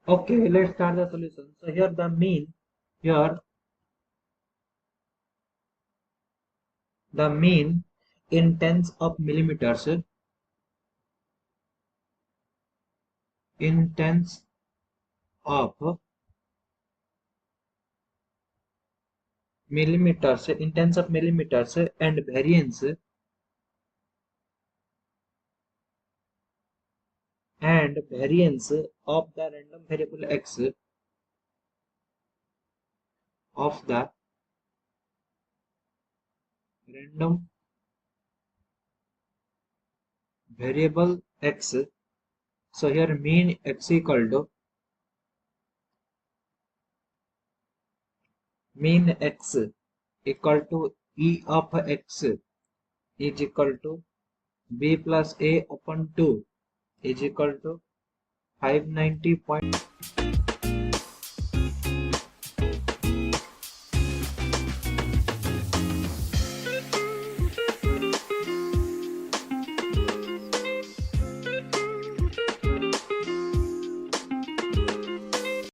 Okay, let's start the solution. So here the mean, here the mean in tens of millimeters, in tens of millimeters, and variance of the random variable x, of the random variable x. So here mean x equal to E of x is equal to b plus a upon 2 is equal to 590.